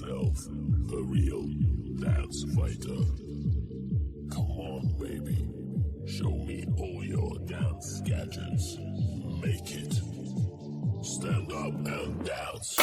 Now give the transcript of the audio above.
yourself a real dance fighter. Come on, baby. Show me all your dance gadgets. Make it. Stand up and dance.